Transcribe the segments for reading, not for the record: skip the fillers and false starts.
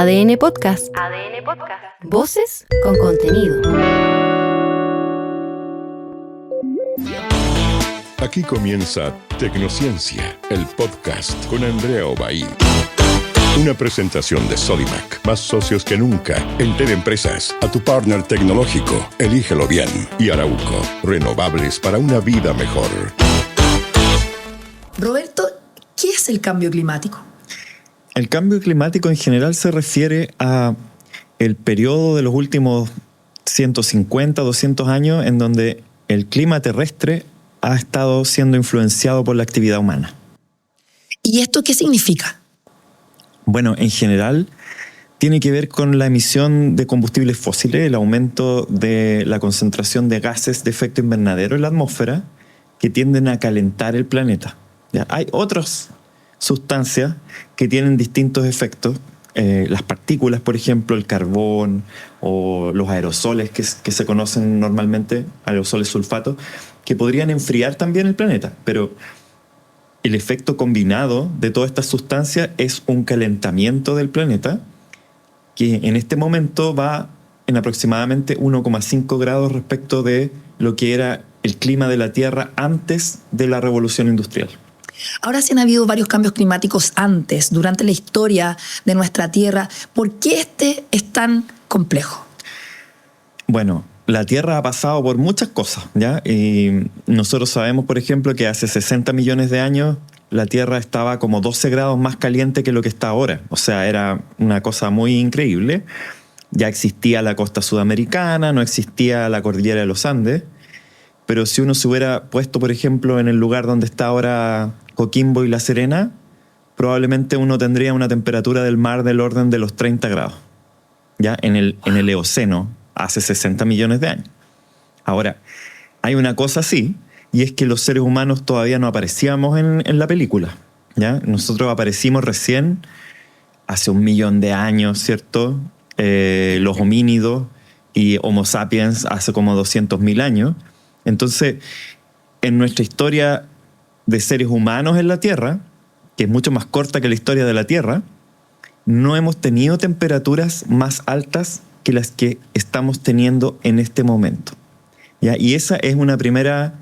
ADN Podcast. ADN Podcast. Voces con contenido. Aquí comienza Tecnociencia, el podcast con Andrea Obaid. Una presentación de Sodimac, más socios que nunca. Entel Empresas, a tu partner tecnológico, elígelo bien. Y Arauco, renovables para una vida mejor. Roberto, ¿qué es el cambio climático? El cambio climático en general se refiere a el periodo de los últimos 150, 200 años en donde el clima terrestre ha estado siendo influenciado por la actividad humana. ¿Y esto qué significa? Bueno, en general tiene que ver con la emisión de combustibles fósiles, el aumento de la concentración de gases de efecto invernadero en la atmósfera que tienden a calentar el planeta. ¿Ya? Hay otras sustancias que tienen distintos efectos. Las partículas, por ejemplo, el carbón o los aerosoles que se conocen normalmente, aerosoles sulfatos, que podrían enfriar también el planeta. Pero el efecto combinado de todas estas sustancias es un calentamiento del planeta que en este momento va en aproximadamente 1,5 grados respecto de lo que era el clima de la Tierra antes de la revolución industrial. Ahora sí han habido varios cambios climáticos antes, durante la historia de nuestra Tierra. ¿Por qué este es tan complejo? Bueno, la Tierra ha pasado por muchas cosas, ¿ya? Y nosotros sabemos, por ejemplo, que hace 60 millones de años la Tierra estaba como 12 grados más caliente que lo que está ahora. O sea, era una cosa muy increíble. Ya existía la costa sudamericana, no existía la cordillera de los Andes. Pero si uno se hubiera puesto, por ejemplo, en el lugar donde está ahora Coquimbo y La Serena, probablemente uno tendría una temperatura del mar del orden de los 30 grados, ¿ya? En el Eoceno, hace 60 millones de años. Ahora, hay una cosa así, y es que los seres humanos todavía no aparecíamos en la película, ¿ya? Nosotros aparecimos recién hace 1 millón de años, ¿cierto? Los homínidos y Homo sapiens hace como 200.000 años. Entonces, en nuestra historia de seres humanos en la Tierra, que es mucho más corta que la historia de la Tierra, no hemos tenido temperaturas más altas que las que estamos teniendo en este momento, ¿ya? Y esa es una primera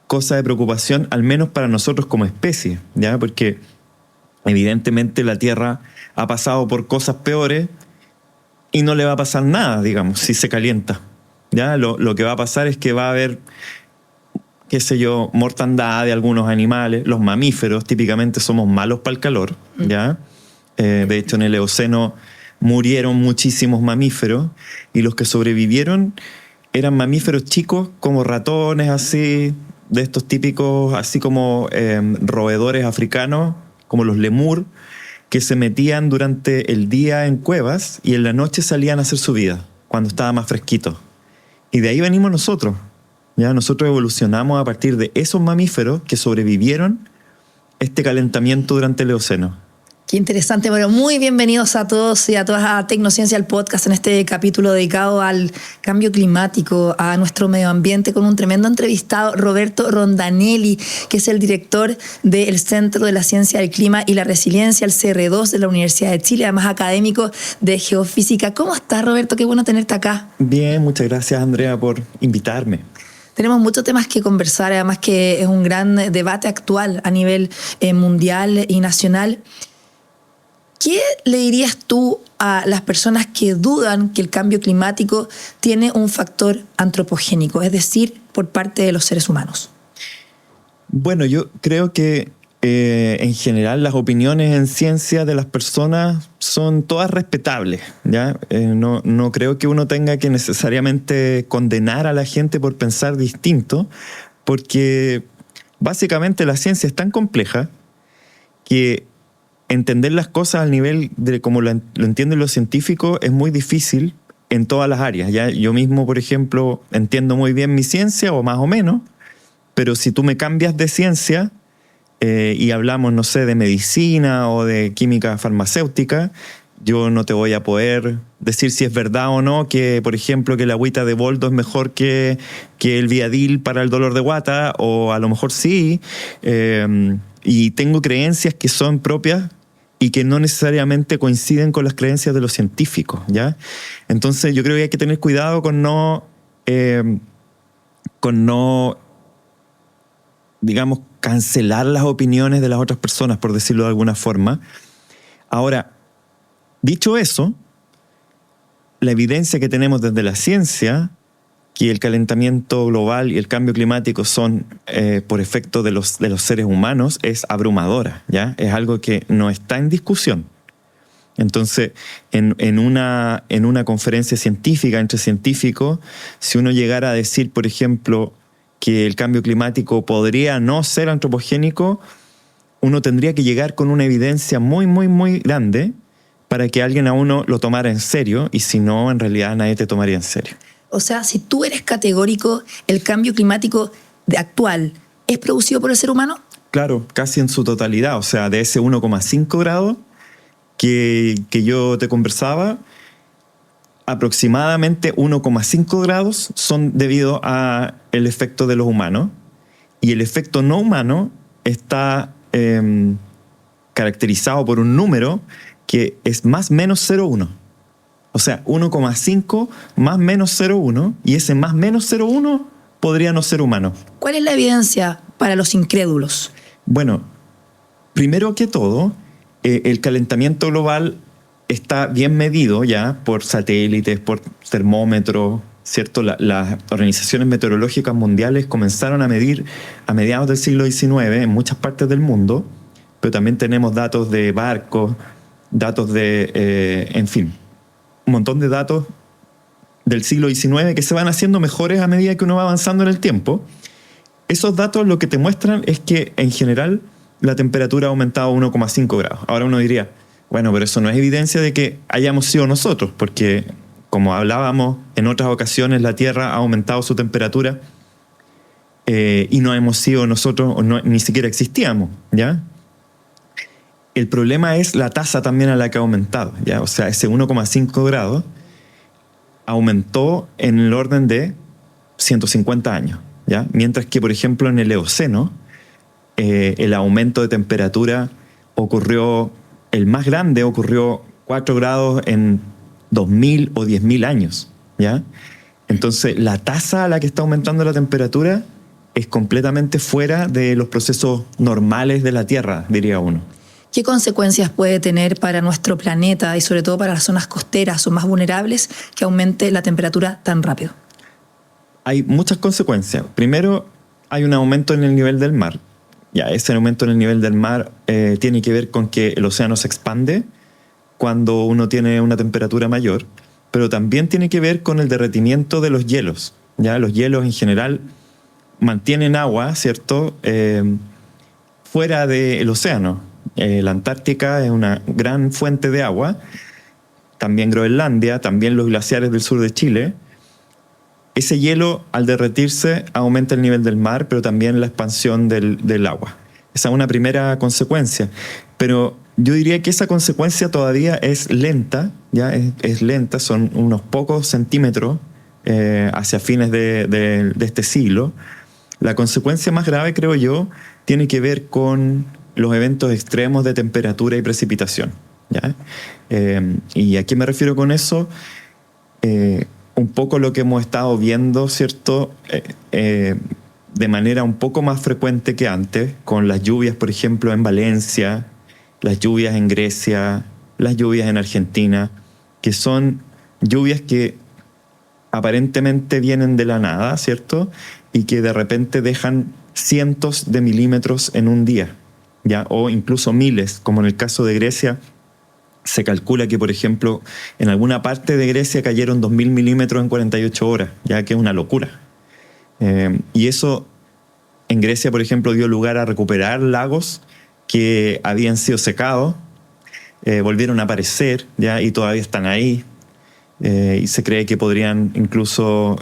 cosa de preocupación, al menos para nosotros como especie, ¿ya? Porque evidentemente la Tierra ha pasado por cosas peores y no le va a pasar nada, digamos, si se calienta. ¿Ya? Lo que va a pasar es que va a haber, qué sé yo, mortandad de algunos animales. Los mamíferos típicamente somos malos para el calor, ¿ya? De hecho, en el Eoceno murieron muchísimos mamíferos y los que sobrevivieron eran mamíferos chicos como ratones, así, de estos típicos, así como roedores africanos, como los lemur, que se metían durante el día en cuevas y en la noche salían a hacer su vida, cuando estaba más fresquito. Y de ahí venimos nosotros. ¿Ya? Nosotros evolucionamos a partir de esos mamíferos que sobrevivieron este calentamiento durante el Eoceno. Qué interesante. Bueno, muy bienvenidos a todos y a todas a Tecnociencia, el podcast, en este capítulo dedicado al cambio climático, a nuestro medio ambiente, con un tremendo entrevistado, Roberto Rondanelli, que es el director del Centro de la Ciencia del Clima y la Resiliencia, el CR2 de la Universidad de Chile, además académico de Geofísica. ¿Cómo estás, Roberto? Qué bueno tenerte acá. Bien, muchas gracias, Andrea, por invitarme. Tenemos muchos temas que conversar, además que es un gran debate actual a nivel mundial y nacional. ¿Qué le dirías tú a las personas que dudan que el cambio climático tiene un factor antropogénico, es decir, por parte de los seres humanos? Bueno, yo creo que en general las opiniones en ciencia de las personas son todas respetables, ¿ya? No creo que uno tenga que necesariamente condenar a la gente por pensar distinto, porque básicamente la ciencia es tan compleja que entender las cosas al nivel de como lo entienden los científicos es muy difícil en todas las áreas, ¿ya? Yo mismo, por ejemplo, entiendo muy bien mi ciencia, o más o menos, pero si tú me cambias de ciencia y hablamos, no sé, de medicina o de química farmacéutica, yo no te voy a poder decir si es verdad o no que, por ejemplo, que la agüita de boldo es mejor que el Viadil para el dolor de guata, o a lo mejor sí. Y tengo creencias que son propias y que no necesariamente coinciden con las creencias de los científicos, ¿ya? Entonces yo creo que hay que tener cuidado con no digamos, cancelar las opiniones de las otras personas, por decirlo de alguna forma. Ahora, dicho eso, la evidencia que tenemos desde la ciencia, que el calentamiento global y el cambio climático son por efecto de los seres humanos, es abrumadora, ¿ya? Es algo que no está en discusión. Entonces, en una conferencia científica entre científicos, si uno llegara a decir, por ejemplo, que el cambio climático podría no ser antropogénico, uno tendría que llegar con una evidencia muy, muy, muy grande para que alguien a uno lo tomara en serio, y si no, en realidad nadie te tomaría en serio. O sea, si tú eres categórico, ¿el cambio climático actual es producido por el ser humano? Claro, casi en su totalidad. O sea, de ese 1,5 grados que yo te conversaba, aproximadamente 1,5 grados son debido al efecto de los humanos, y el efecto no humano está caracterizado por un número que es más menos 0,1. O sea, 1,5 más menos 0,1, y ese más menos 0,1 podría no ser humano. ¿Cuál es la evidencia para los incrédulos? Bueno, primero que todo, el calentamiento global está bien medido ya por satélites, por termómetros, ¿cierto? Las organizaciones meteorológicas mundiales comenzaron a medir a mediados del siglo XIX en muchas partes del mundo, pero también tenemos datos de barcos, datos de, en fin, un montón de datos del siglo XIX que se van haciendo mejores a medida que uno va avanzando en el tiempo. Esos datos lo que te muestran es que, en general, la temperatura ha aumentado 1,5 grados. Ahora uno diría, bueno, pero eso no es evidencia de que hayamos sido nosotros, porque, como hablábamos en otras ocasiones, la Tierra ha aumentado su temperatura y no hemos sido nosotros, o no, ni siquiera existíamos, ¿ya? El problema es la tasa también a la que ha aumentado, ¿ya? O sea, ese 1,5 grados aumentó en el orden de 150 años, ¿ya? Mientras que, por ejemplo, en el Eoceno, el aumento de temperatura ocurrió, el más grande ocurrió 4 grados en 2.000 o 10.000 años, ¿ya? Entonces, la tasa a la que está aumentando la temperatura es completamente fuera de los procesos normales de la Tierra, diría uno. ¿Qué consecuencias puede tener para nuestro planeta y sobre todo para las zonas costeras o más vulnerables que aumente la temperatura tan rápido? Hay muchas consecuencias. Primero, hay un aumento en el nivel del mar. Ya, ese aumento en el nivel del mar tiene que ver con que el océano se expande cuando uno tiene una temperatura mayor, pero también tiene que ver con el derretimiento de los hielos. Ya, los hielos en general mantienen agua, ¿cierto?, fuera del océano. La Antártica es una gran fuente de agua, también Groenlandia, también los glaciares del sur de Chile. Ese hielo, al derretirse, aumenta el nivel del mar, pero también la expansión del agua. Esa es una primera consecuencia. Pero yo diría que esa consecuencia todavía es lenta, ¿ya? Es lenta, son unos pocos centímetros hacia fines de este siglo. La consecuencia más grave, creo yo, tiene que ver con los eventos extremos de temperatura y precipitación, ¿ya? ¿Y a qué me refiero con eso? Un poco lo que hemos estado viendo, ¿cierto?, de manera un poco más frecuente que antes, con las lluvias, por ejemplo, en Valencia, las lluvias en Grecia, las lluvias en Argentina, que son lluvias que aparentemente vienen de la nada, ¿cierto?, y que de repente dejan cientos de milímetros en un día, ¿ya? O incluso miles, como en el caso de Grecia. Se calcula que, por ejemplo, en alguna parte de Grecia cayeron 2.000 milímetros en 48 horas, ya que es una locura. Y eso en Grecia, por ejemplo, dio lugar a recuperar lagos que habían sido secados, volvieron a aparecer, ¿ya? Y todavía están ahí. Y se cree que podrían incluso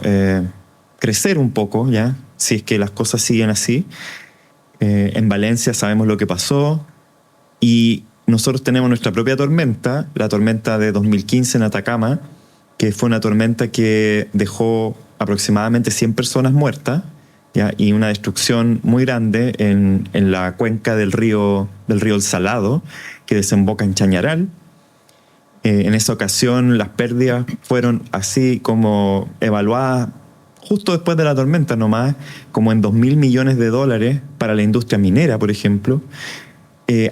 crecer un poco, ¿ya?, si es que las cosas siguen así. En Valencia sabemos lo que pasó, y nosotros tenemos nuestra propia tormenta, la tormenta de 2015 en Atacama, que fue una tormenta que dejó aproximadamente 100 personas muertas, ¿ya? Y una destrucción muy grande en la cuenca del río El Salado, que desemboca en Chañaral. En esa ocasión las pérdidas fueron así como evaluadas justo después de la tormenta nomás, como en $2.000 millones para la industria minera, por ejemplo.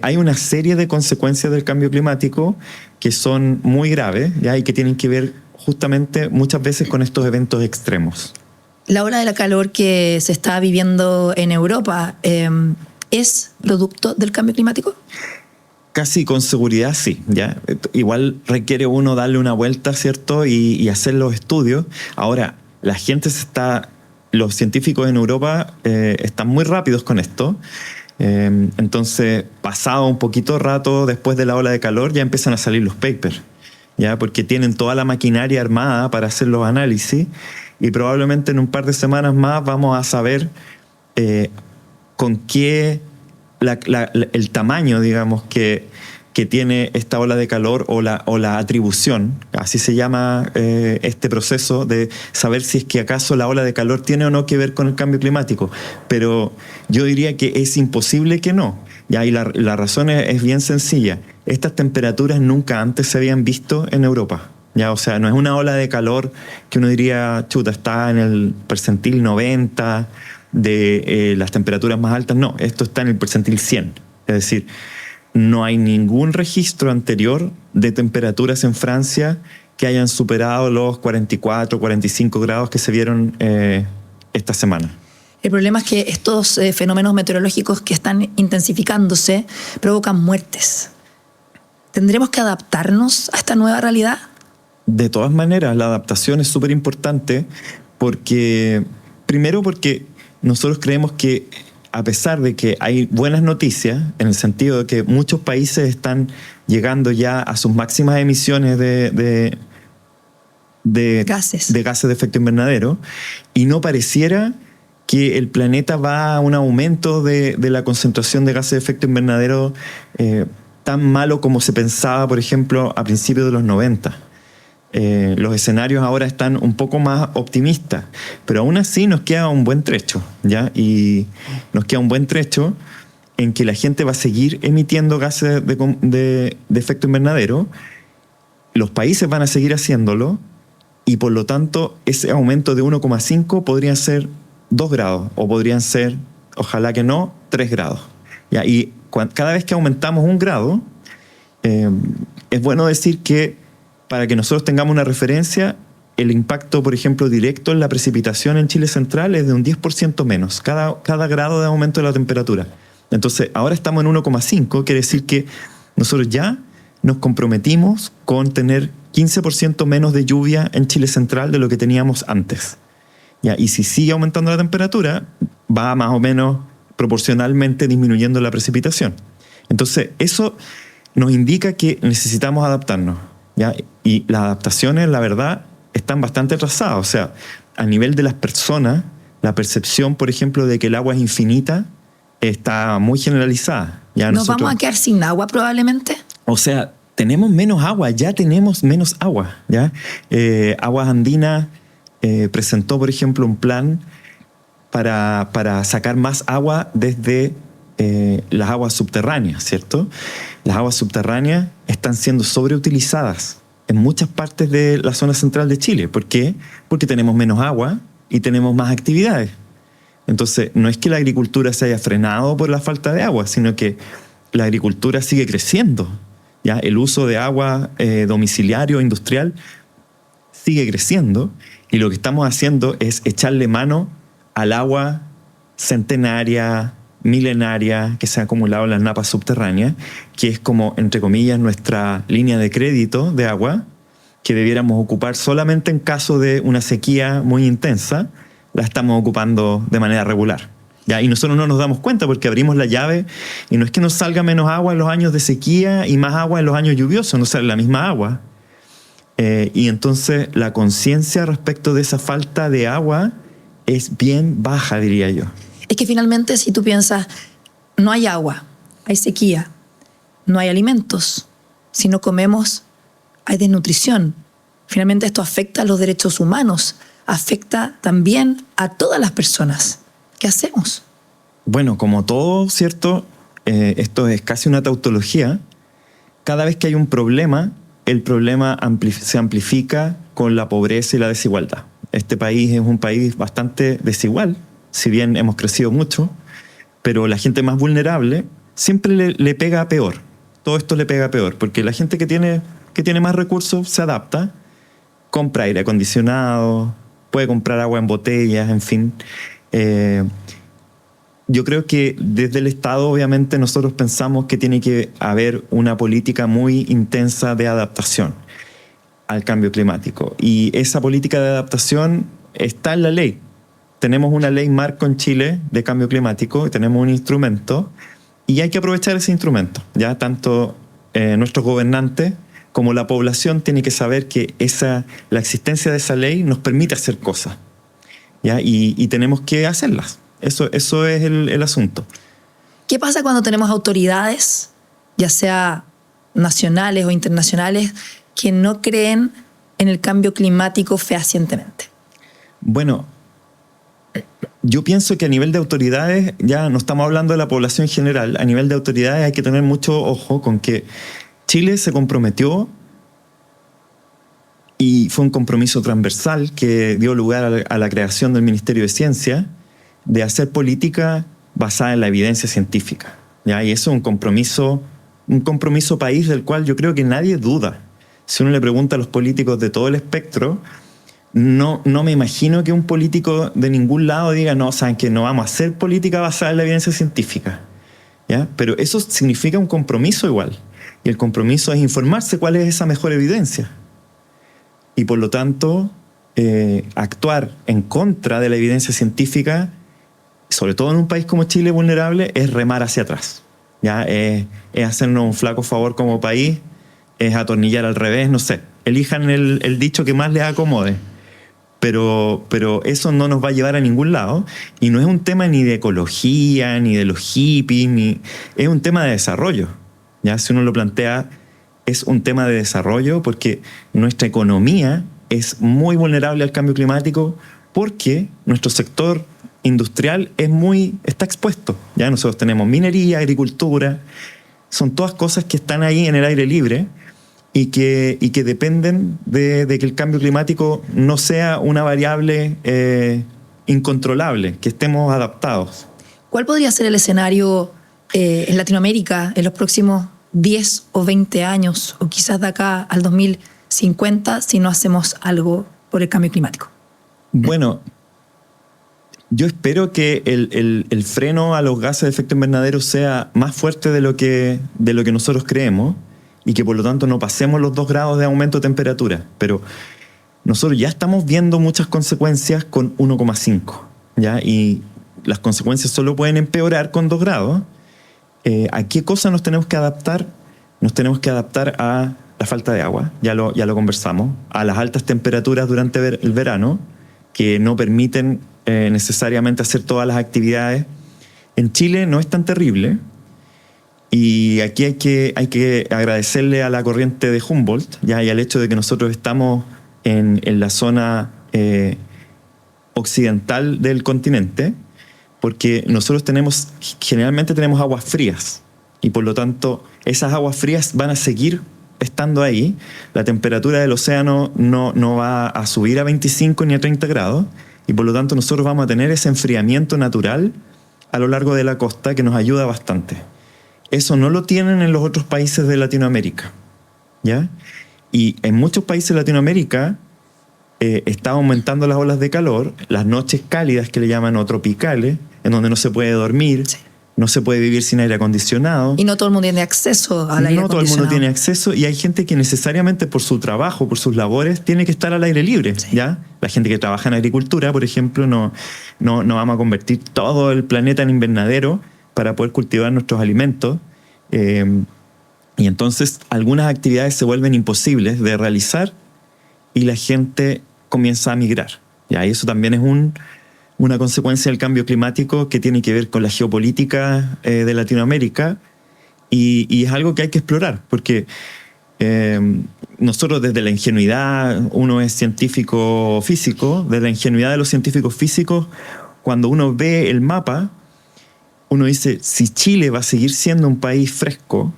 Hay una serie de consecuencias del cambio climático que son muy graves, ¿ya? Y que tienen que ver justamente muchas veces con estos eventos extremos. La ola de la calor que se está viviendo en Europa, ¿es producto del cambio climático? Casi con seguridad sí, ¿ya? Igual requiere uno darle una vuelta, ¿cierto? Y hacer los estudios. Ahora, la gente los científicos en Europa están muy rápidos con esto. Entonces, pasado un poquito rato después de la ola de calor, ya empiezan a salir los papers, ¿ya? Porque tienen toda la maquinaria armada para hacer los análisis y probablemente en un par de semanas más vamos a saber con qué el tamaño, digamos, que tiene esta ola de calor o la atribución, así se llama este proceso de saber si es que acaso la ola de calor tiene o no que ver con el cambio climático. Pero yo diría que es imposible que no. ¿Ya? Y la razón es bien sencilla. Estas temperaturas nunca antes se habían visto en Europa. ¿Ya? O sea, no es una ola de calor que uno diría, chuta, está en el percentil 90 de las temperaturas más altas. No, esto está en el percentil 100. Es decir, no hay ningún registro anterior de temperaturas en Francia que hayan superado los 44, 45 grados que se vieron esta semana. El problema es que estos fenómenos meteorológicos que están intensificándose provocan muertes. ¿Tendremos que adaptarnos a esta nueva realidad? De todas maneras, la adaptación es súper importante primero porque nosotros creemos que a pesar de que hay buenas noticias, en el sentido de que muchos países están llegando ya a sus máximas emisiones de gases de efecto invernadero, y no pareciera que el planeta va a un aumento de la concentración de gases de efecto invernadero tan malo como se pensaba, por ejemplo, a principios de los 90. Los escenarios ahora están un poco más optimistas, pero aún así nos queda un buen trecho, ¿ya? Y nos queda un buen trecho en que la gente va a seguir emitiendo gases de efecto invernadero, los países van a seguir haciéndolo, y por lo tanto ese aumento de 1,5 podrían ser 2 grados, o podrían ser, ojalá que no, 3 grados. ¿Ya? Y cada vez que aumentamos 1 grado, es bueno decir que para que nosotros tengamos una referencia, el impacto, por ejemplo, directo en la precipitación en Chile Central es de un 10% menos, cada grado de aumento de la temperatura. Entonces, ahora estamos en 1,5, quiere decir que nosotros ya nos comprometimos con tener 15% menos de lluvia en Chile Central de lo que teníamos antes. ¿Ya? Y si sigue aumentando la temperatura, va más o menos proporcionalmente disminuyendo la precipitación. Entonces, eso nos indica que necesitamos adaptarnos, ¿ya? Y las adaptaciones, la verdad, están bastante atrasadas. O sea, a nivel de las personas, la percepción, por ejemplo, de que el agua es infinita está muy generalizada. ¿Ya? ¿Nos vamos a quedar sin agua probablemente? O sea, tenemos menos agua, ya tenemos menos agua, ¿ya? Aguas Andinas presentó, por ejemplo, un plan para sacar más agua desde las aguas subterráneas, ¿cierto? Las aguas subterráneas están siendo sobreutilizadas en muchas partes de la zona central de Chile. ¿Por qué? Porque tenemos menos agua y tenemos más actividades. Entonces, no es que la agricultura se haya frenado por la falta de agua, sino que la agricultura sigue creciendo. ¿Ya? El uso de agua domiciliario, industrial, sigue creciendo, y lo que estamos haciendo es echarle mano al agua centenaria, milenaria, que se ha acumulado en las napas subterráneas, que es como, entre comillas, nuestra línea de crédito de agua, que debiéramos ocupar solamente en caso de una sequía muy intensa. La estamos ocupando de manera regular. ¿Ya? Y nosotros no nos damos cuenta porque abrimos la llave y no es que nos salga menos agua en los años de sequía y más agua en los años lluviosos, nos sale la misma agua. Y entonces la conciencia respecto de esa falta de agua es bien baja, diría yo. Es que finalmente, si tú piensas, no hay agua, hay sequía, no hay alimentos. Si no comemos, hay desnutrición. Finalmente esto afecta a los derechos humanos, afecta también a todas las personas ¿Qué hacemos? Bueno, como todo, ¿cierto? Esto es casi una tautología. Cada vez que hay un problema, el problema se amplifica con la pobreza y la desigualdad. Este país es un país bastante desigual, si bien hemos crecido mucho, pero la gente más vulnerable siempre le pega peor. Todo esto le pega peor, porque la gente que tiene más recursos se adapta, compra aire acondicionado, puede comprar agua en botellas, en fin. Yo creo que desde el Estado, obviamente, nosotros pensamos que tiene que haber una política muy intensa de adaptación al cambio climático. Y esa política de adaptación está en la ley. Tenemos una ley marco en Chile de cambio climático, tenemos un instrumento y hay que aprovechar ese instrumento. Ya tanto nuestros gobernantes como la población tiene que saber que la existencia de esa ley nos permite hacer cosas, ¿ya? Y tenemos que hacerlas. Eso es el asunto. ¿Qué pasa cuando tenemos autoridades, ya sea nacionales o internacionales, que no creen en el cambio climático fehacientemente? Bueno, yo pienso que a nivel de autoridades, ya no estamos hablando de la población en general, a nivel de autoridades hay que tener mucho ojo con que Chile se comprometió y fue un compromiso transversal que dio lugar a la creación del Ministerio de Ciencia, de hacer política basada en la evidencia científica, ¿ya? Y eso es un compromiso país del cual yo creo que nadie duda. Si uno le pregunta a los políticos de todo el espectro, no me imagino que un político de ningún lado diga, no, saben que no vamos a hacer política basada en la evidencia científica, ¿ya? Pero eso significa un compromiso igual. Y el compromiso es informarse cuál es esa mejor evidencia. Y por lo tanto, actuar en contra de la evidencia científica, sobre todo en un país como Chile vulnerable, es remar hacia atrás, ¿ya? Es hacernos un flaco favor como país, es atornillar al revés, no sé. Elijan el dicho que más les acomode. Pero eso no nos va a llevar a ningún lado. Y no es un tema ni de ecología, ni de los hippies, es un tema de desarrollo, ¿ya? Si uno lo plantea, es un tema de desarrollo porque nuestra economía es muy vulnerable al cambio climático porque nuestro sector industrial está expuesto. Ya nosotros tenemos minería, agricultura, son todas cosas que están ahí en el aire libre y que dependen de que el cambio climático no sea una variable incontrolable, que estemos adaptados. ¿Cuál podría ser el escenario en Latinoamérica en los próximos 10 o 20 años, o quizás de acá al 2050, si no hacemos algo por el cambio climático? Bueno, yo espero que el freno a los gases de efecto invernadero sea más fuerte de lo que nosotros creemos y que por lo tanto no pasemos los 2 grados de aumento de temperatura. Pero nosotros ya estamos viendo muchas consecuencias con 1,5, ¿ya? Y las consecuencias solo pueden empeorar con 2 grados. ¿A qué cosa nos tenemos que adaptar? Nos tenemos que adaptar a la falta de agua, ya lo conversamos, a las altas temperaturas durante el verano, que no permiten necesariamente hacer todas las actividades. En Chile no es tan terrible, y aquí hay que agradecerle a la corriente de Humboldt, ya, y al hecho de que nosotros estamos en la zona occidental del continente, porque nosotros generalmente tenemos aguas frías, y por lo tanto esas aguas frías van a seguir estando ahí. La temperatura del océano no va a subir a 25 ni a 30 grados, y por lo tanto nosotros vamos a tener ese enfriamiento natural a lo largo de la costa que nos ayuda bastante. Eso no lo tienen en los otros países de Latinoamérica, ¿ya? Y en muchos países de Latinoamérica están aumentando las olas de calor, las noches cálidas que le llaman, o tropicales, en donde no se puede dormir, sí, no se puede vivir sin aire acondicionado. Y no todo el mundo tiene acceso al aire acondicionado. No todo el mundo tiene acceso, y hay gente que necesariamente por su trabajo, por sus labores, tiene que estar al aire libre, sí, ¿ya? La gente que trabaja en agricultura, por ejemplo, no vamos a convertir todo el planeta en invernadero para poder cultivar nuestros alimentos. Y entonces algunas actividades se vuelven imposibles de realizar y la gente comienza a migrar. ¿Ya? Y eso también es una consecuencia del cambio climático que tiene que ver con la geopolítica de Latinoamérica, y es algo que hay que explorar, porque nosotros desde la ingenuidad, uno es científico físico, desde la ingenuidad de los científicos físicos cuando uno ve el mapa, uno dice, si Chile va a seguir siendo un país fresco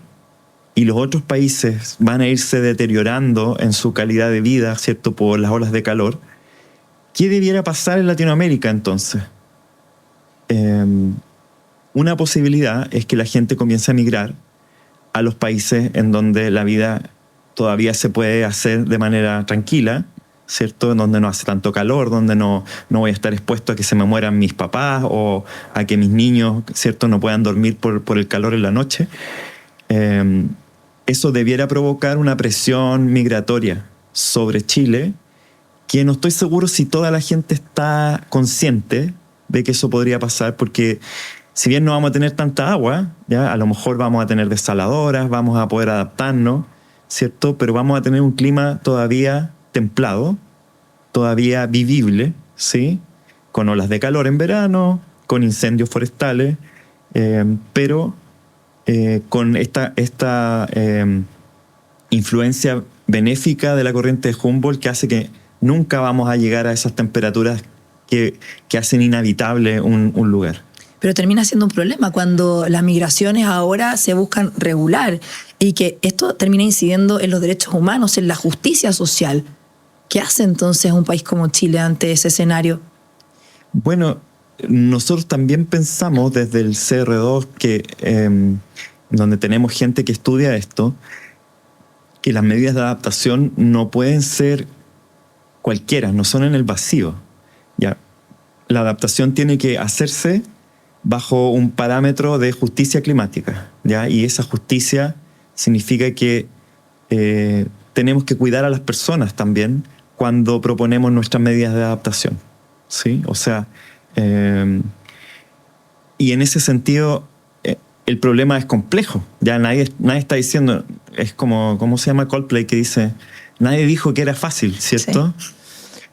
y los otros países van a irse deteriorando en su calidad de vida, ¿cierto?, por las olas de calor, ¿qué debiera pasar en Latinoamérica entonces? Una posibilidad es que la gente comience a migrar a los países en donde la vida todavía se puede hacer de manera tranquila, ¿cierto? En donde no hace tanto calor, donde no voy a estar expuesto a que se me mueran mis papás o a que mis niños, ¿cierto?, no puedan dormir por el calor en la noche. Eso debiera provocar una presión migratoria sobre Chile, que no estoy seguro si toda la gente está consciente de que eso podría pasar, porque si bien no vamos a tener tanta agua, ¿ya?, a lo mejor vamos a tener desaladoras, vamos a poder adaptarnos, ¿cierto? Pero vamos a tener un clima todavía templado, todavía vivible, ¿sí?, con olas de calor en verano, con incendios forestales, pero con esta influencia benéfica de la corriente de Humboldt, que hace que nunca vamos a llegar a esas temperaturas que hacen inhabitable un lugar. Pero termina siendo un problema cuando las migraciones ahora se buscan regular y que esto termina incidiendo en los derechos humanos, en la justicia social. ¿Qué hace entonces un país como Chile ante ese escenario? Bueno, nosotros también pensamos desde el CR2, donde tenemos gente que estudia esto, que las medidas de adaptación no pueden ser cualquiera, no son en el vacío. ¿Ya? La adaptación tiene que hacerse bajo un parámetro de justicia climática, ¿ya? Y esa justicia significa que tenemos que cuidar a las personas también cuando proponemos nuestras medidas de adaptación, ¿sí? O sea, y en ese sentido el problema es complejo. Ya nadie está diciendo, es como, ¿cómo se llama Coldplay? Que dice, nadie dijo que era fácil, ¿cierto? Sí.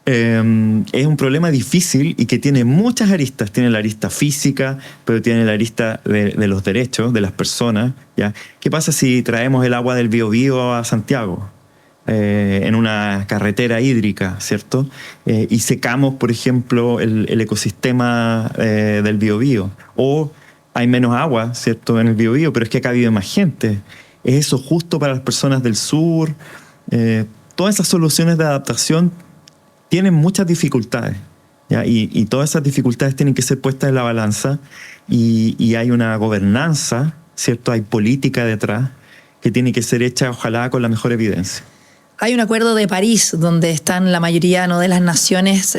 Es un problema difícil y que tiene muchas aristas. Tiene la arista física, pero tiene la arista de los derechos de las personas, ¿ya? ¿Qué pasa si traemos el agua del Biobío a Santiago? En una carretera hídrica, ¿cierto? Y secamos, por ejemplo, el ecosistema del Biobío. O hay menos agua, ¿cierto?, en el Biobío, pero es que acá vive más gente. ¿Es eso justo para las personas del sur? Todas esas soluciones de adaptación tienen muchas dificultades, ¿ya? Y todas esas dificultades tienen que ser puestas en la balanza y hay una gobernanza, ¿cierto? Hay política detrás que tiene que ser hecha, ojalá, con la mejor evidencia. Hay un acuerdo de París donde están la mayoría, ¿no?, de las naciones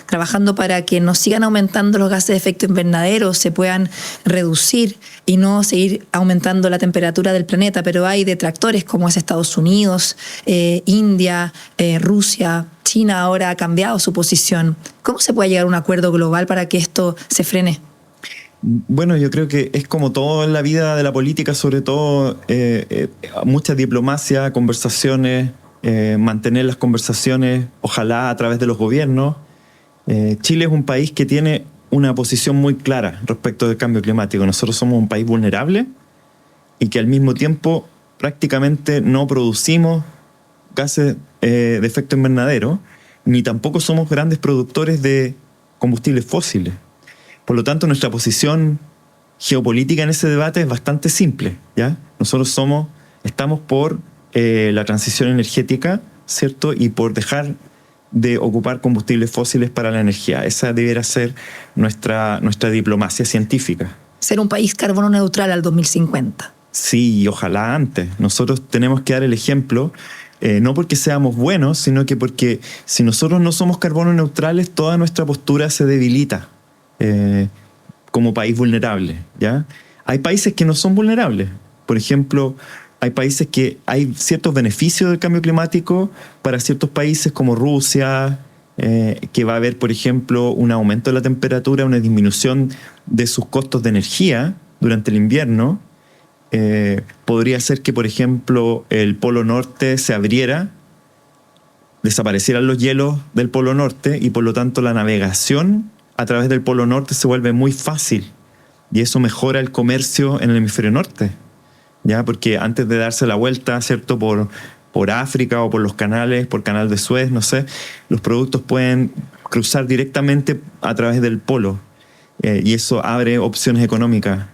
trabajando para que no sigan aumentando los gases de efecto invernadero, se puedan reducir y no seguir aumentando la temperatura del planeta, pero hay detractores como es Estados Unidos, India, Rusia, China ahora ha cambiado su posición. ¿Cómo se puede llegar a un acuerdo global para que esto se frene? Bueno, yo creo que es como todo en la vida de la política, sobre todo mucha diplomacia, conversaciones, mantener las conversaciones, ojalá a través de los gobiernos. Chile es un país que tiene una posición muy clara respecto del cambio climático. Nosotros somos un país vulnerable y que al mismo tiempo prácticamente no producimos gases de efecto invernadero, ni tampoco somos grandes productores de combustibles fósiles. Por lo tanto, nuestra posición geopolítica en ese debate es bastante simple, ¿ya? Nosotros estamos por la transición energética, ¿cierto? Y por dejar de ocupar combustibles fósiles para la energía. Esa debiera ser nuestra diplomacia científica. Ser un país carbono neutral al 2050. Sí, y ojalá antes. Nosotros tenemos que dar el ejemplo, no porque seamos buenos, sino que porque si nosotros no somos carbono neutrales, toda nuestra postura se debilita como país vulnerable, ¿ya? Hay países que no son vulnerables. Por ejemplo, hay países que hay ciertos beneficios del cambio climático para ciertos países como Rusia, que va a haber, por ejemplo, un aumento de la temperatura, una disminución de sus costos de energía durante el invierno. Podría ser que, por ejemplo, el Polo Norte se abriera, desaparecieran los hielos del Polo Norte y por lo tanto la navegación a través del Polo Norte se vuelve muy fácil y eso mejora el comercio en el hemisferio norte, ¿ya? Porque antes de darse la vuelta, ¿cierto?, por África o por los canales, por Canal de Suez, no sé, los productos pueden cruzar directamente a través del polo. Y eso abre opciones económicas.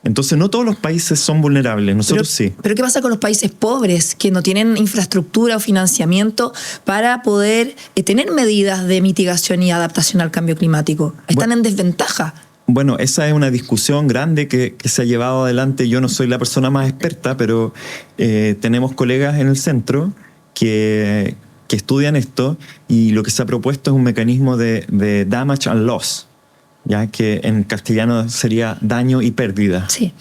Entonces no todos los países son vulnerables, nosotros sí. Pero ¿qué pasa con los países pobres que no tienen infraestructura o financiamiento para poder tener medidas de mitigación y adaptación al cambio climático? Están en desventaja. Bueno, esa es una discusión grande que se ha llevado adelante. Yo no soy la persona más experta, pero tenemos colegas en el centro que estudian esto, y lo que se ha propuesto es un mecanismo de damage and loss, ya que en castellano sería daño y pérdida. Sí.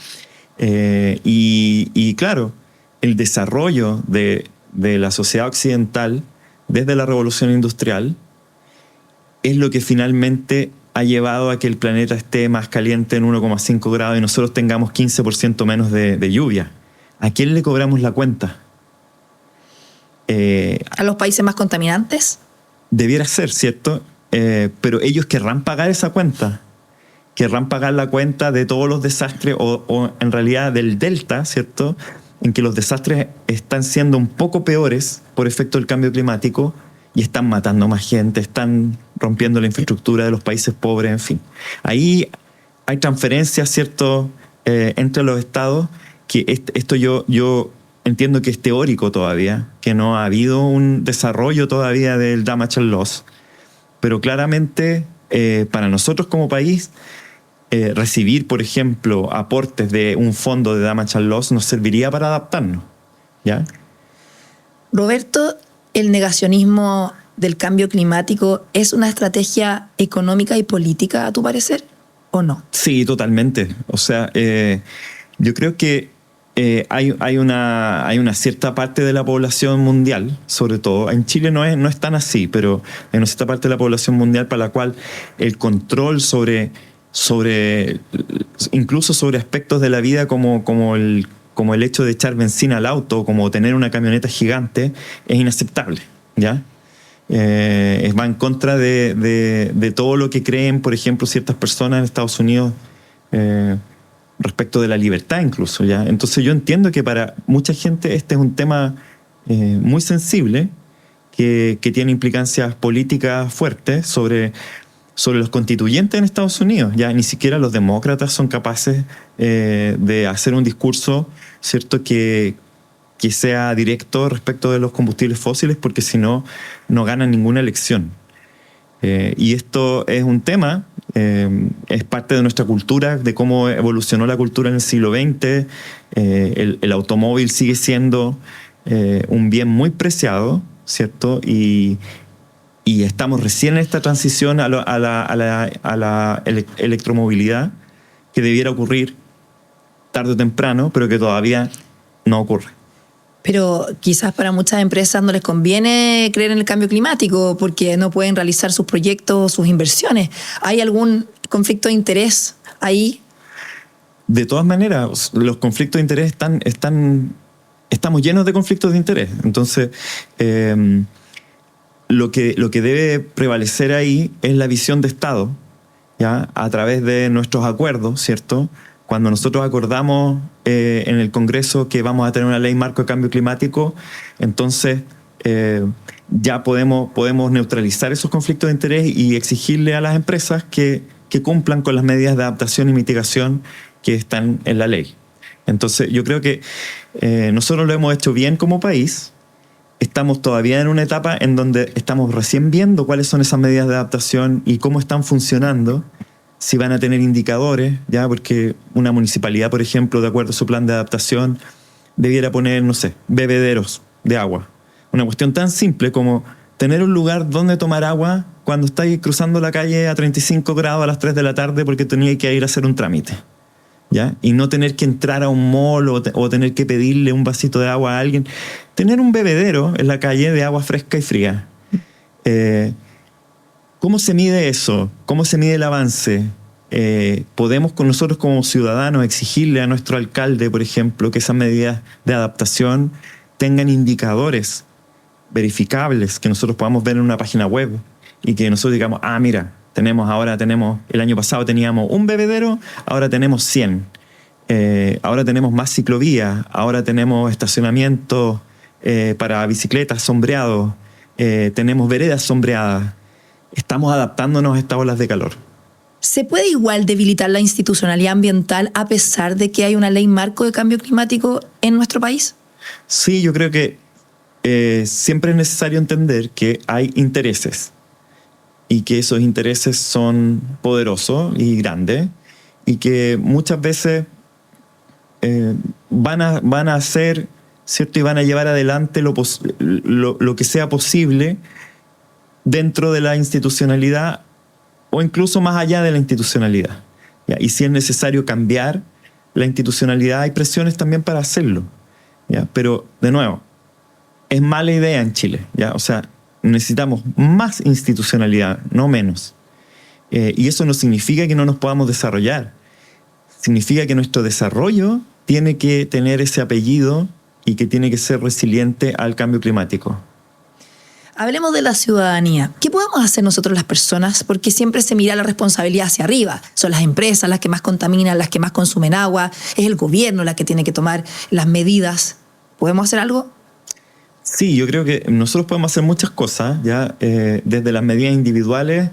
Y claro, el desarrollo de la sociedad occidental desde la revolución industrial es lo que finalmente ha llevado a que el planeta esté más caliente en 1,5 grados y nosotros tengamos 15% menos de lluvia. ¿A quién le cobramos la cuenta? ¿A los países más contaminantes? Debiera ser, ¿cierto? Pero ellos querrán pagar esa cuenta. Querrán pagar la cuenta de todos los desastres o en realidad del delta, ¿cierto? En que los desastres están siendo un poco peores por efecto del cambio climático y están matando más gente, están rompiendo la infraestructura de los países pobres, en fin. Ahí hay transferencias, ¿cierto? Entre los estados, que esto yo entiendo que es teórico todavía, que no ha habido un desarrollo todavía del damage and loss, pero claramente para nosotros como país recibir, por ejemplo, aportes de un fondo de damage and loss nos serviría para adaptarnos, ¿ya? Roberto, ¿el negacionismo del cambio climático es una estrategia económica y política, a tu parecer, o no? Sí, totalmente. O sea, yo creo que hay una cierta parte de la población mundial, sobre todo, en Chile no es tan así, pero hay una cierta parte de la población mundial para la cual el control incluso sobre aspectos de la vida como el hecho de echar benzina al auto, como tener una camioneta gigante, es inaceptable, ¿ya? Va en contra de todo lo que creen, por ejemplo, ciertas personas en Estados Unidos respecto de la libertad incluso, ¿ya? Entonces yo entiendo que para mucha gente este es un tema muy sensible que tiene implicancias políticas fuertes sobre los constituyentes en Estados Unidos. Ya ni siquiera los demócratas son capaces de hacer un discurso, ¿cierto?, que sea directo respecto de los combustibles fósiles, porque si no, no ganan ninguna elección. Y esto es un tema, es parte de nuestra cultura, de cómo evolucionó la cultura en el siglo XX. El automóvil sigue siendo un bien muy preciado, ¿cierto? Y estamos recién en esta transición a la electromovilidad, que debiera ocurrir tarde o temprano, pero que todavía no ocurre. Pero quizás para muchas empresas no les conviene creer en el cambio climático porque no pueden realizar sus proyectos, sus inversiones. ¿Hay algún conflicto de interés ahí? De todas maneras, los conflictos de interés estamos llenos de conflictos de interés. Entonces, lo que debe prevalecer ahí es la visión de Estado, ¿ya? A través de nuestros acuerdos, ¿cierto? Cuando nosotros acordamos en el Congreso que vamos a tener una ley marco de cambio climático, entonces ya podemos neutralizar esos conflictos de interés y exigirle a las empresas que cumplan con las medidas de adaptación y mitigación que están en la ley. Entonces yo creo que nosotros lo hemos hecho bien como país. Estamos todavía en una etapa en donde estamos recién viendo cuáles son esas medidas de adaptación y cómo están funcionando, si van a tener indicadores, ya, porque una municipalidad, por ejemplo, de acuerdo a su plan de adaptación, debiera poner, no sé, bebederos de agua. Una cuestión tan simple como tener un lugar donde tomar agua cuando estáis cruzando la calle a 35 grados a las 3 de la tarde porque teníais que ir a hacer un trámite, ¿ya? Y no tener que entrar a un mall o tener que pedirle un vasito de agua a alguien. Tener un bebedero en la calle de agua fresca y fría. ¿Cómo se mide eso? ¿Cómo se mide el avance? Podemos con nosotros como ciudadanos exigirle a nuestro alcalde, por ejemplo, que esas medidas de adaptación tengan indicadores verificables, que nosotros podamos ver en una página web y que nosotros digamos, mira, el año pasado teníamos un bebedero, ahora tenemos 100. Ahora tenemos más ciclovías, ahora tenemos estacionamientos para bicicletas sombreados, tenemos veredas sombreadas. estamos adaptándonos a estas olas de calor. ¿Se puede igual debilitar la institucionalidad ambiental a pesar de que hay una ley marco de cambio climático en nuestro país? Sí, yo creo que siempre es necesario entender que hay intereses y que esos intereses son poderosos y grandes y que muchas veces van a hacer, ¿cierto? Y van a llevar adelante lo que sea posible dentro de la institucionalidad o incluso más allá de la institucionalidad. ¿Ya? Y si es necesario cambiar la institucionalidad, hay presiones también para hacerlo. ¿Ya? Pero, de nuevo, es mala idea en Chile. ¿Ya? O sea, necesitamos más institucionalidad, no menos. Y eso no significa que no nos podamos desarrollar. Significa que nuestro desarrollo tiene que tener ese apellido y que tiene que ser resiliente al cambio climático. Hablemos de la ciudadanía. ¿Qué podemos hacer nosotros las personas? Porque siempre se mira la responsabilidad hacia arriba. Son las empresas las que más contaminan, las que más consumen agua. Es el gobierno la que tiene que tomar las medidas. ¿Podemos hacer algo? Sí, yo creo que nosotros podemos hacer muchas cosas, ¿ya? Desde las medidas individuales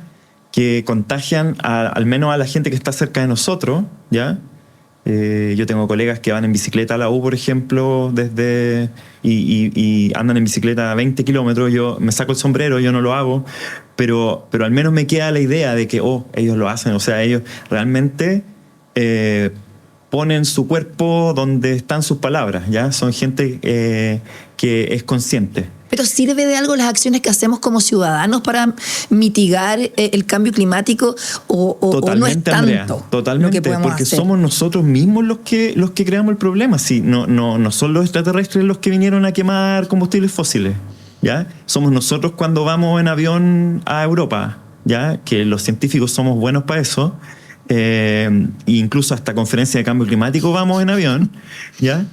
que contagian al menos a la gente que está cerca de nosotros, ¿ya? Yo tengo colegas que van en bicicleta a la U, por ejemplo, y andan en bicicleta a 20 kilómetros. Yo me saco el sombrero, yo no lo hago, pero al menos me queda la idea de que ellos lo hacen. O sea, ellos realmente ponen su cuerpo donde están sus palabras, ¿ya? Son gente que es consciente. ¿Pero sirve de algo las acciones que hacemos como ciudadanos para mitigar el cambio climático o no es tanto, Andrea, totalmente, lo que podemos porque hacer? somos nosotros mismos los que creamos el problema. Sí, no son los extraterrestres los que vinieron a quemar combustibles fósiles, ¿ya? Somos nosotros cuando vamos en avión a Europa, ¿ya? Que los científicos somos buenos para eso. Incluso hasta conferencia de cambio climático vamos en avión, ¿ya?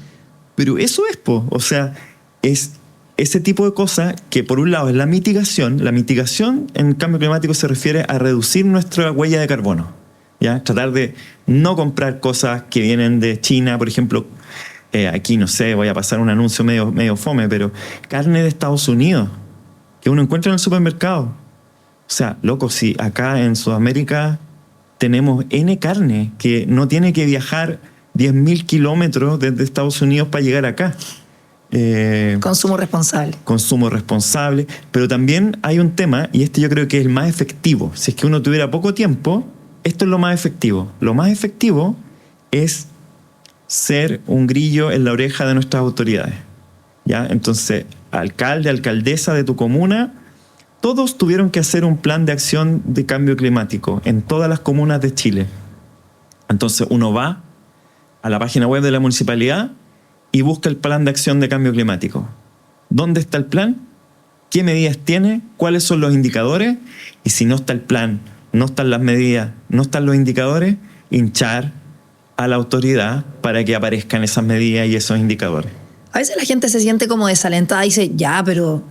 Pero eso es, o sea, es ese tipo de cosas que por un lado es la mitigación. La mitigación en cambio climático se refiere a reducir nuestra huella de carbono, ¿ya? Tratar de no comprar cosas que vienen de China, por ejemplo, aquí no sé, voy a pasar un anuncio medio fome, pero carne de Estados Unidos que uno encuentra en el supermercado. O sea, loco, si acá en Sudamérica tenemos N carne que no tiene que viajar 10.000 kilómetros desde Estados Unidos para llegar acá. Consumo responsable. Consumo responsable, pero también hay un tema, y este yo creo que es el más efectivo. Si es que uno tuviera poco tiempo, esto es lo más efectivo. Lo más efectivo es ser un grillo en la oreja de nuestras autoridades, ¿ya? Entonces, alcalde, alcaldesa de tu comuna, todos tuvieron que hacer un plan de acción de cambio climático en todas las comunas de Chile. Entonces uno va a la página web de la municipalidad y busca el plan de acción de cambio climático. ¿Dónde está el plan? ¿Qué medidas tiene? ¿Cuáles son los indicadores? Y si no está el plan, no están las medidas, no están los indicadores, hinchar a la autoridad para que aparezcan esas medidas y esos indicadores. A veces la gente se siente como desalentada y dice, ya, pero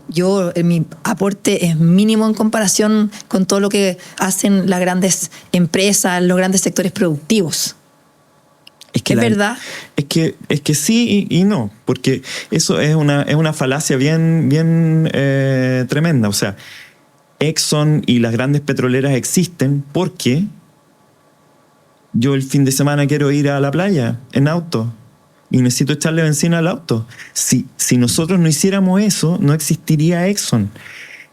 mi aporte es mínimo en comparación con todo lo que hacen las grandes empresas, los grandes sectores productivos. ¿Es verdad? Es que sí y no, porque eso es una falacia bien tremenda. O sea, Exxon y las grandes petroleras existen porque yo el fin de semana quiero ir a la playa en auto y necesito echarle benzina al auto. Si nosotros no hiciéramos eso, no existiría Exxon.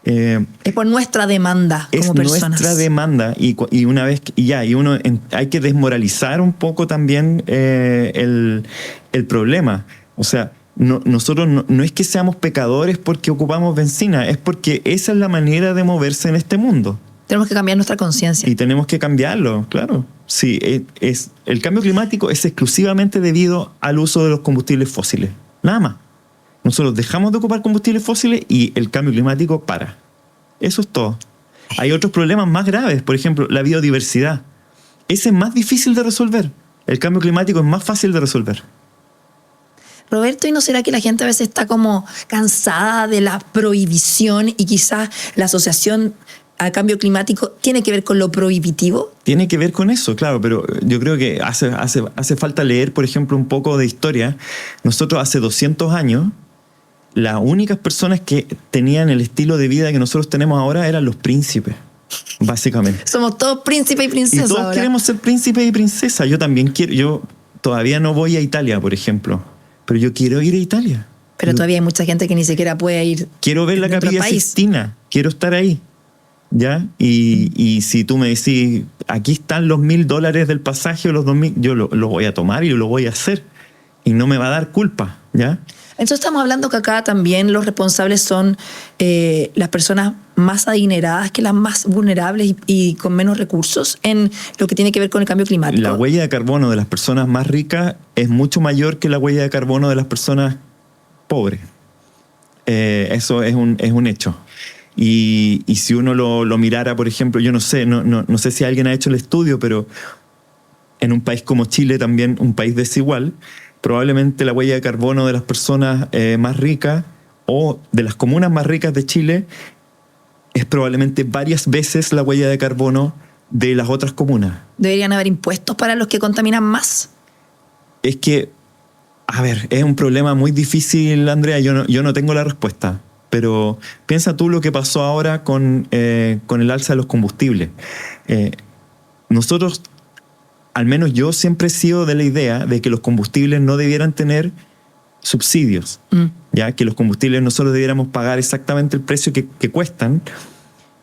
Es por nuestra demanda como personas. Es nuestra demanda y una vez hay que desmoralizar un poco también el problema. O sea, nosotros no es que seamos pecadores porque ocupamos benzina, es porque esa es la manera de moverse en este mundo. Tenemos que cambiar nuestra conciencia. Y tenemos que cambiarlo, claro. Sí, el cambio climático es exclusivamente debido al uso de los combustibles fósiles. Nada más. Nosotros dejamos de ocupar combustibles fósiles y el cambio climático para. Eso es todo. Hay otros problemas más graves, por ejemplo, la biodiversidad. Ese es más difícil de resolver. El cambio climático es más fácil de resolver. Roberto, ¿y no será que la gente a veces está como cansada de la prohibición y quizás la asociación al cambio climático tiene que ver con lo prohibitivo? Tiene que ver con eso, claro, pero yo creo que hace falta leer, por ejemplo, un poco de historia. Nosotros hace 200 años, las únicas personas que tenían el estilo de vida que nosotros tenemos ahora eran los príncipes. básicamente. Somos todos príncipe y princesa. Y todos ahora queremos ser príncipe y princesa. Yo también quiero. Yo todavía no voy a Italia, por ejemplo, pero yo quiero ir a Italia. Pero todavía hay mucha gente que ni siquiera puede ir. Quiero ver la Capilla Sixtina. Quiero estar ahí. ¿Ya? Y si tú me decís, aquí están los $1,000 del pasaje o los 2,000, yo lo voy a tomar y lo voy a hacer. Y no me va a dar culpa. ¿Ya? Entonces estamos hablando que acá también los responsables son las personas más adineradas que las más vulnerables y con menos recursos en lo que tiene que ver con el cambio climático. La huella de carbono de las personas más ricas es mucho mayor que la huella de carbono de las personas pobres. Eso es un hecho. Y si uno lo mirara, por ejemplo, yo no sé si alguien ha hecho el estudio, pero en un país como Chile, también un país desigual, probablemente la huella de carbono de las personas más ricas o de las comunas más ricas de Chile es probablemente varias veces la huella de carbono de las otras comunas. ¿Deberían haber impuestos para los que contaminan más? Es que, a ver, es un problema muy difícil, Andrea. Yo no tengo la respuesta. Pero piensa tú lo que pasó ahora con el alza de los combustibles. Nosotros, al menos yo, siempre he sido de la idea de que los combustibles no debieran tener subsidios. ¿Ya? Que los combustibles nosotros debiéramos pagar exactamente el precio que cuestan.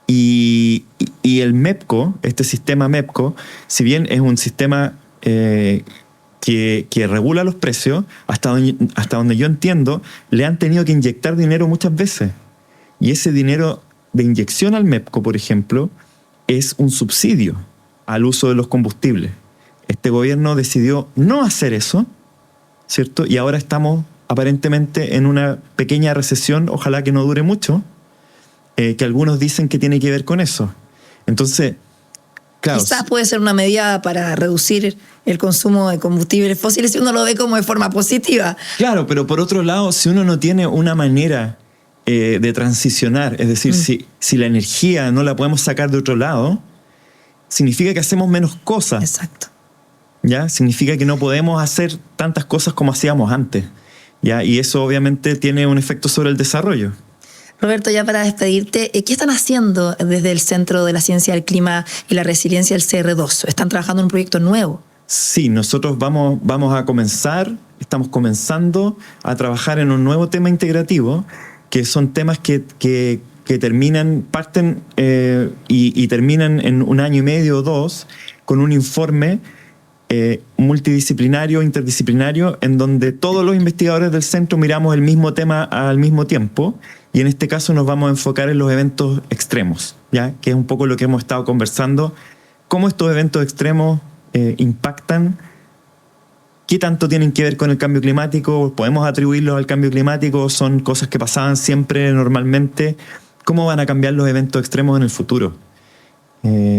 Y el MEPCO, este sistema MEPCO, si bien es un sistema que regula los precios, hasta donde yo entiendo, le han tenido que inyectar dinero muchas veces. Y ese dinero de inyección al MEPCO, por ejemplo, es un subsidio al uso de los combustibles. Este gobierno decidió no hacer eso, ¿cierto? Y ahora estamos aparentemente en una pequeña recesión, ojalá que no dure mucho, que algunos dicen que tiene que ver con eso. Entonces, claro, quizás puede ser una medida para reducir el consumo de combustibles fósiles si uno lo ve como de forma positiva. Claro, pero por otro lado, si uno no tiene una manera de transicionar, es decir, si la energía no la podemos sacar de otro lado, significa que hacemos menos cosas. Exacto. ¿Ya? Significa que no podemos hacer tantas cosas como hacíamos antes. ¿Ya? Y eso obviamente tiene un efecto sobre el desarrollo. Roberto, ya para despedirte, ¿qué están haciendo desde el Centro de la Ciencia del Clima y la Resiliencia del CR2? ¿Están trabajando en un proyecto nuevo? Sí, nosotros vamos a comenzar, estamos comenzando a trabajar en un nuevo tema integrativo, que son temas que parten y terminan en 1 año y medio o 2, con un informe multidisciplinario, interdisciplinario, en donde todos los investigadores del centro miramos el mismo tema al mismo tiempo, y en este caso nos vamos a enfocar en los eventos extremos, ¿ya? Que es un poco lo que hemos estado conversando, cómo estos eventos extremos impactan, qué tanto tienen que ver con el cambio climático, podemos atribuirlos al cambio climático, son cosas que pasaban siempre normalmente, cómo van a cambiar los eventos extremos en el futuro.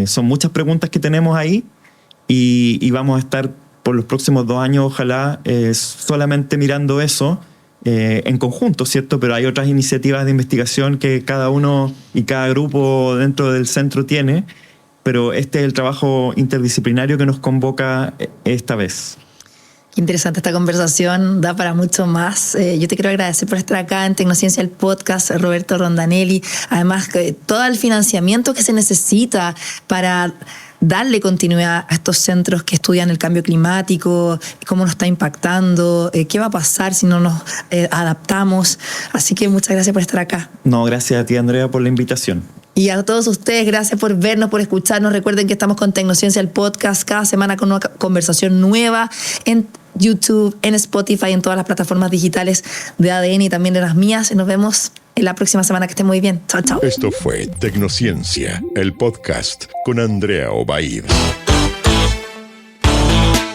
Son muchas preguntas que tenemos ahí y vamos a estar por los próximos 2 años, ojalá, solamente mirando eso en conjunto, ¿cierto? Pero hay otras iniciativas de investigación que cada uno y cada grupo dentro del centro tiene, pero este es el trabajo interdisciplinario que nos convoca esta vez. Qué interesante esta conversación, da para mucho más. Yo te quiero agradecer por estar acá en Tecnociencia, el podcast, Roberto Rondanelli. Además, todo el financiamiento que se necesita para darle continuidad a estos centros que estudian el cambio climático, cómo nos está impactando, qué va a pasar si no nos adaptamos. Así que muchas gracias por estar acá. No, gracias a ti, Andrea, por la invitación. Y a todos ustedes, gracias por vernos, por escucharnos. Recuerden que estamos con Tecnociencia, el podcast, cada semana con una conversación nueva en YouTube, en Spotify, en todas las plataformas digitales de ADN y también en las mías. Nos vemos en la próxima semana. Que estén muy bien. Chao, chao. Esto fue Tecnociencia, el podcast con Andrea Obaid.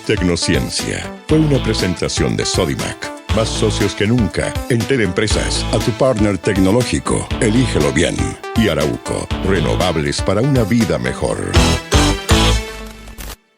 Tecnociencia fue una presentación de Sodimac. Más socios que nunca en Empresas, a tu partner tecnológico. Elígelo bien. Y Arauco, renovables para una vida mejor.